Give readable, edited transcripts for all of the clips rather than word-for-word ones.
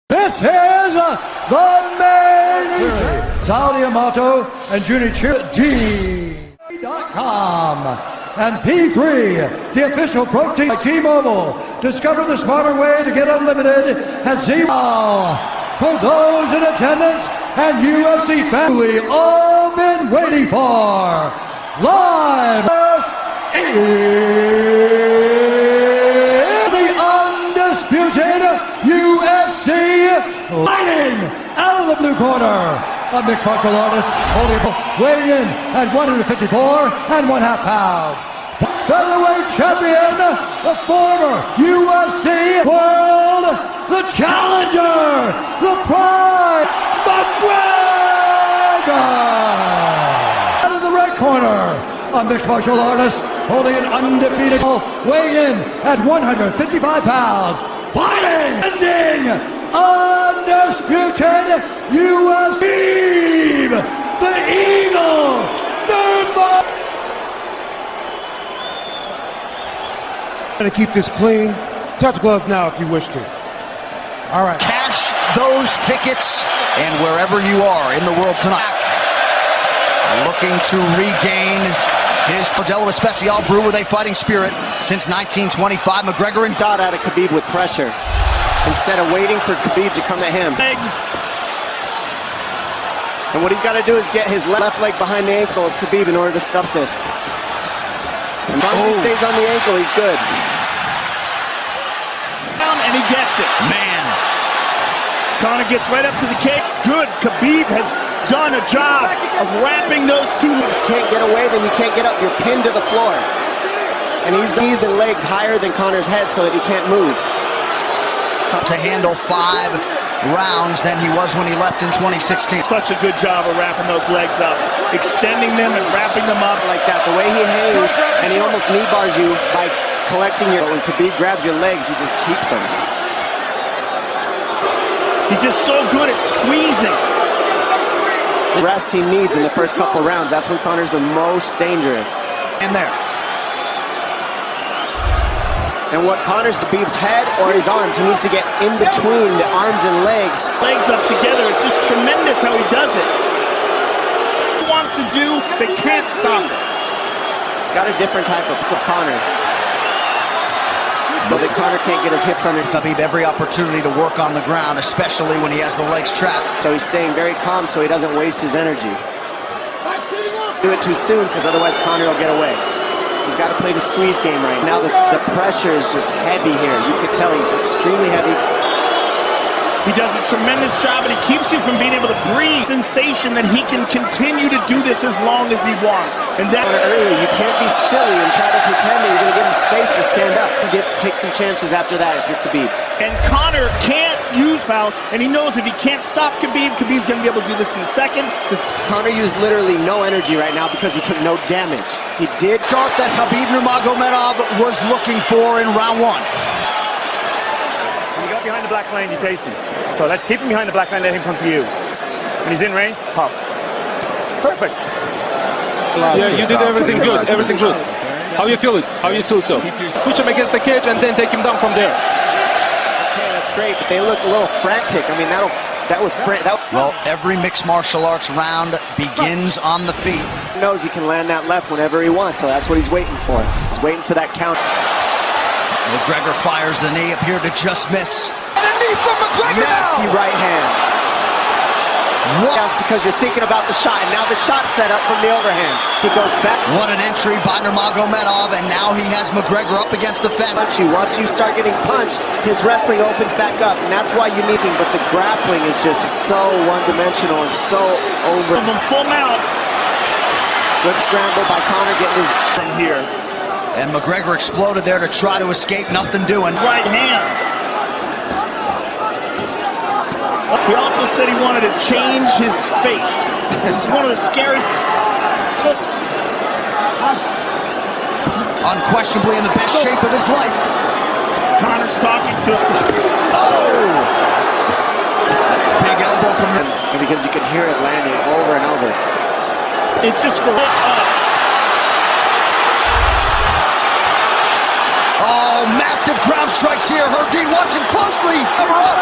This is the main event. Sal D'Amato and Junichiro G.com and P3, the official protein by T-Mobile. Discover the smarter way to get unlimited at zero. For those in attendance and UFC fans we all been waiting for. Live is the undisputed UFC fighting out of the blue corner. A mixed martial artist holding weighing in at 154 and 1/2 pounds. Featherweight champion, the former UFC world, the challenger, the pride, McGregor! Out of the red corner, a mixed martial artist holding an undefeated weighing in at 155 pounds, fighting, ending, undisputed UFC, the Eagle, Nurmagomedov! To keep this clean, touch gloves now if you wish to. All right. Cash those tickets, and wherever you are in the world tonight, looking to regain his Modelo Especial brew with a fighting spirit since 1925. McGregor and dot out of Khabib with pressure instead of waiting for Khabib to come at him. And what he's got to do is get his left leg behind the ankle of Khabib in order to stop this. As long as he stays on the ankle, he's good. And he gets it. Man. Conor gets right up to the kick. Good. Khabib has done a job of wrapping those two. If you can't get away, then you can't get up. You're pinned to the floor. And he's knees and legs higher than Conor's head so that he can't move. To handle 5 rounds than he was when he left in 2016. Such a good job of wrapping those legs up. Extending them and wrapping them up. Like that, the way he hangs, and he almost knee bars you by collecting your, when Khabib grabs your legs, he just keeps them. He's just so good at squeezing. The rest he needs in the first couple rounds. That's when Conor's the most dangerous. And there. And what Conor's Khabib's head or his arms, he needs to get in between the arms and legs. Legs up together. It's just tremendous how he does it. What he wants to do, they can't stop it. He's got a different type of Conor. So that Conor can't get his hips under Khabib every opportunity to work on the ground, especially when he has the legs trapped. So he's staying very calm so he doesn't waste his energy. Do it too soon because otherwise Conor will get away. He's got to play the squeeze game right now. The pressure is just heavy here. You could tell he's extremely heavy. He does a tremendous job, and he keeps you from being able to breathe. Sensation that he can continue to do this as long as he wants. And that earlier, you can't be silly and try to pretend that you're going to give him space to stand up. Take some chances after that if you're Khabib. And Conor can't use foul, and he knows if he can't stop Khabib, Khabib's going to be able to do this in a second. Conor used literally no energy right now because he took no damage. He did start that Khabib Nurmagomedov was looking for in round 1. When you got behind the black line, you chased him. So let's keep him behind the black line, let him come to you. When he's in range, pop. Perfect. Yeah, you did everything good, everything good. How you feel it? How you feel so? Push him against the cage and then take him down from there. Okay, that's great, but they look a little frantic. I mean, Well, every mixed martial arts round begins on the feet. He knows he can land that left whenever he wants, so that's what he's waiting for. He's waiting for that count. McGregor fires the knee, appeared to just miss. And a knee from McGregor Nasty now! right hand. What? Because you're thinking about the shot, and now the shot set up from the overhand. He goes back. What an entry by Nurmagomedov, and now he has McGregor up against the fence. Once you start getting punched, his wrestling opens back up, and that's why you need him. But the grappling is just so one-dimensional and so over. Full mount. Good scramble by Conor getting his from here. And McGregor exploded there to try to escape, nothing doing. Right hand. He also said he wanted to change his face. This is one of the scary. Unquestionably in the best shape of his life. Conor's talking to him. Oh! Big elbow from him. And because you can hear it landing over and over. It's just for Oh, massive ground strikes here. Herdy watching closely. Cover up.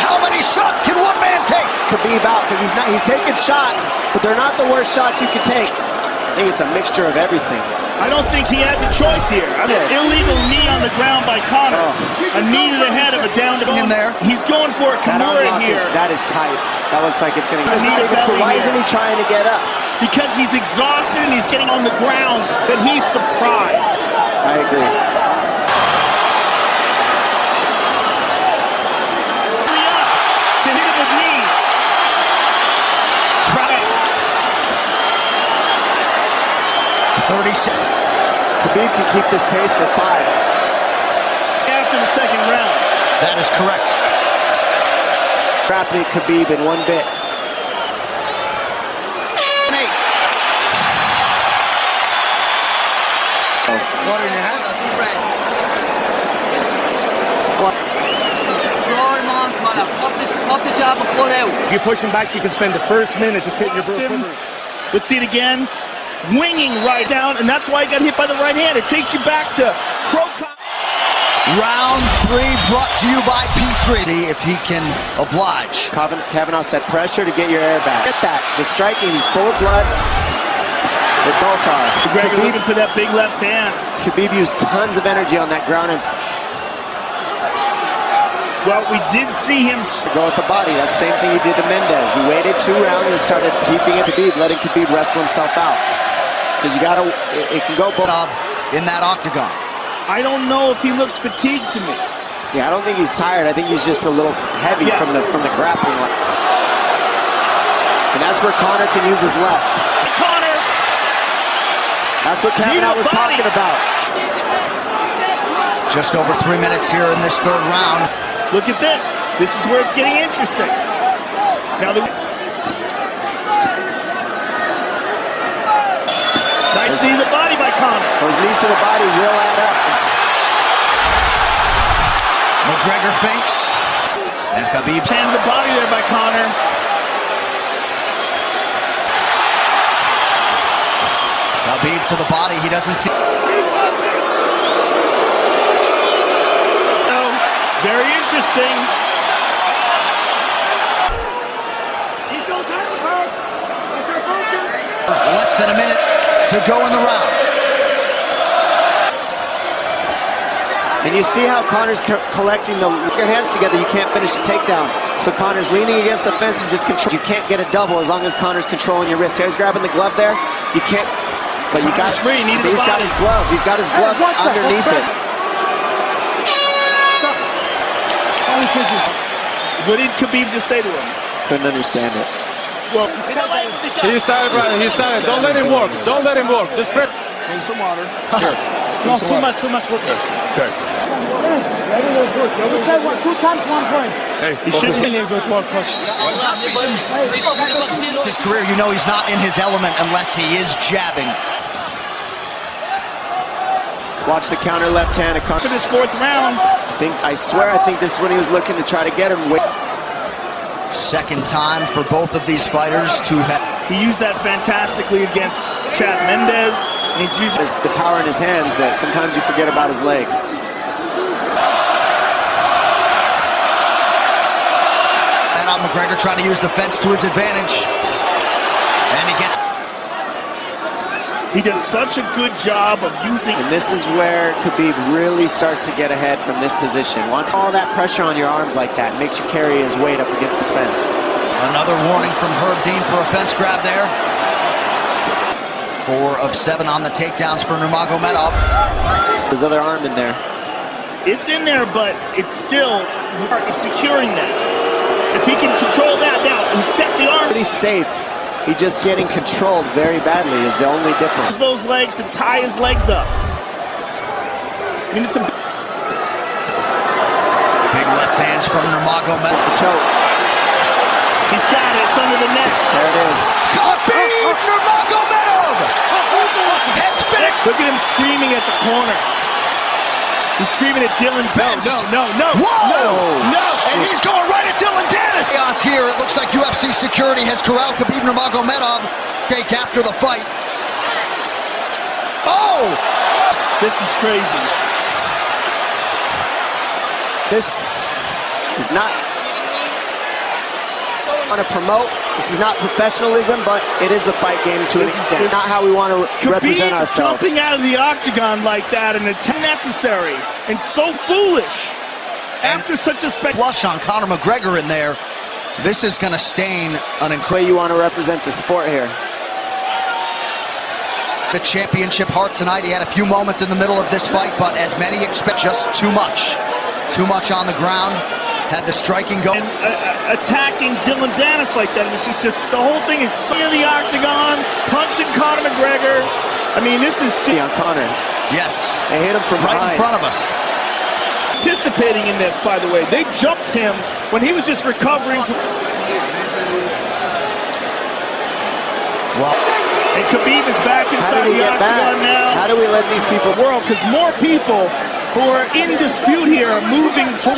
How many shots can one man take? Khabib out because he's taking shots, but they're not the worst shots you can take. I think it's a mixture of everything. I don't think he has a choice here. I mean, illegal knee on the ground by Conor. A knee to the head of a down to In there. He's going for a Kimura here. That is tight. That looks like it's going to go. Why isn't he trying to get up? Because he's exhausted and he's getting on the ground, but he's surprised. I agree. To hit him with knees. Crowd. 30 seconds. Khabib can keep this pace for 5. After the second round. That is correct. Grappling Khabib in one bit. 8. What in your hand? Pop the jab and pull out. If you push him back, you can spend the first minute just getting your breath. Let's see it again. Winging right down, and that's why he got hit by the right hand. It takes you back to Crocop. Round 3 brought to you by P3. See if he can oblige. Kavanaugh said pressure to get your air back. Get that. The striking, he's full of blood. They both are. McGregor looking for that big left hand. Khabib used tons of energy on that ground and well, we did see him go at the body. That's the same thing he did to Mendez. He waited 2 rounds and started keeping it Khabib, letting Khabib wrestle himself out. Because you gotta, it can go both. In that octagon. I don't know if he looks fatigued to me. Yeah, I don't think he's tired. I think he's just a little heavy from the grappling. And that's where Conor can use his left. Conor! That's what Kavanaugh was talking about. Just over 3 minutes here in this 3rd round. Look at this. This is where it's getting interesting. Now nice to see the body by Conor. Those knees to the body will add up. McGregor feints. And Khabib hands the body there by Conor. Khabib to the body. He doesn't see. Very interesting. Less than a minute to go in the round. And you see how Conor's collecting your hands together. You can't finish the takedown. So Conor's leaning against the fence and just control. You can't get a double as long as Conor's controlling your wrist. Here's grabbing the glove there. You can't. But you got. Free. See, he's got his glove. He's got his glove underneath it. What did Khabib just say to him? Couldn't understand it. Well, He's tired, brother. He's tired. Don't let him work. Don't let him work. Just prep. drink some water. Sure. No, too much work. Okay. Hey, He should be. His career, you know he's not in his element unless he is jabbing. Watch the counter left hand. For this 4th round. I swear I think this is when he was looking to try to get him. Second time for both of these fighters to have. He used that fantastically against Chad Mendez. And he's using the power in his hands that sometimes you forget about his legs. And McGregor trying to use the fence to his advantage. And he gets. He does such a good job of using. And this is where Khabib really starts to get ahead from this position. Once all that pressure on your arms like that makes you carry his weight up against the fence. Another warning from Herb Dean for a fence grab there. 4 of 7 on the takedowns for Nurmagomedov. His other arm in there. It's in there, but it's still securing that. If he can control that now, and step the arm. Pretty safe. He's just getting controlled very badly is the only difference. Those legs to tie his legs up. I mean, it's a big left hands from Nurmagomedov. The choke. He's got it. It's under the neck. There it is. Khabib Nurmagomedov has finished. Look at him screaming at the corner. He's screaming at Dylan. No. Whoa! No. And he's going right at Dylan Dennis. Chaos here. It looks like UFC security has corralled Khabib Nurmagomedov. Take after the fight. Oh! This is crazy. This is not Want to promote. This is not professionalism, but it is the fight game to an extent. Not how we want to represent ourselves. Jumping out of the octagon like that and it's unnecessary and so foolish after such a flush on Conor McGregor in there. This is going to stain an incredible way you want to represent the sport here. The championship heart tonight. He had a few moments in the middle of this fight, but as many expect, just too much on the ground. Had the striking go. And attacking Dylan Dennis like that. It's just the whole thing is in the octagon, punching Conor McGregor. I mean, this is just on Conor. Yes, they hit him from right behind. in front of us. Participating in this, by the way. They jumped him when he was just recovering from. Well, and Khabib is back inside the octagon now. How do we let these people world? Because more people who are in dispute here are moving to.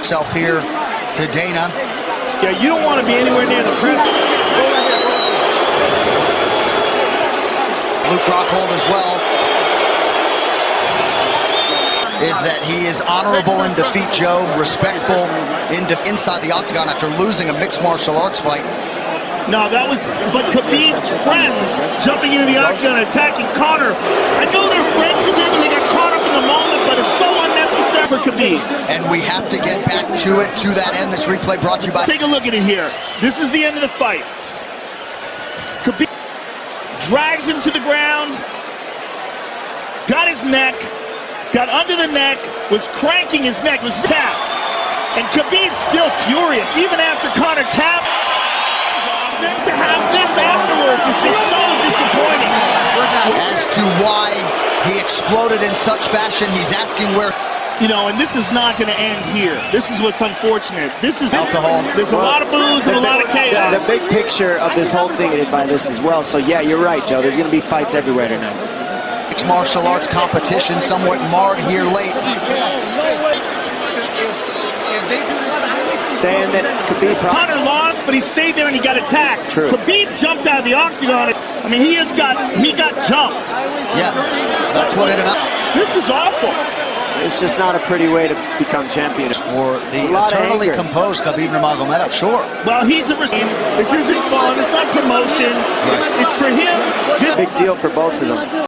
Self here to Dana. Yeah, you don't want to be anywhere near the press. Luke Rockhold as well. Is that he is honorable in defeat, Joe, respectful inside the octagon after losing a mixed martial arts fight. No, that was, but Khabib's friends jumping into the octagon and attacking Conor. I know they're friends with him and they got caught up in the moment, but it's so unnecessary for Khabib. And we have to get back to it, to that end. This replay brought to you by... Take a look at it here. This is the end of the fight. Khabib drags him to the ground, got his neck, got under the neck, was cranking his neck, was tapped. And Khabib's still furious, even after Conor tapped. Then to have this afterwards is just so disappointing. As to why he exploded in such fashion, he's asking where... You know, and this is not going to end here. This is what's unfortunate. This is alcohol. There's a lot of booze and a lot of chaos. The big picture of this whole thing is by this as well. So yeah, you're right, Joe. There's going to be fights everywhere tonight. Mixed martial arts competition somewhat marred here late. Saying that Khabib... Conor lost, but he stayed there and he got attacked. True. Khabib jumped out of the octagon. I mean, he got jumped. Yeah, that's what it amounts. This is awful. It's just not a pretty way to become champion. For the eternally composed Khabib Nurmagomedov, sure. Well, he's a receiver. This isn't fun. It's not promotion. It's for him. Big deal for both of them.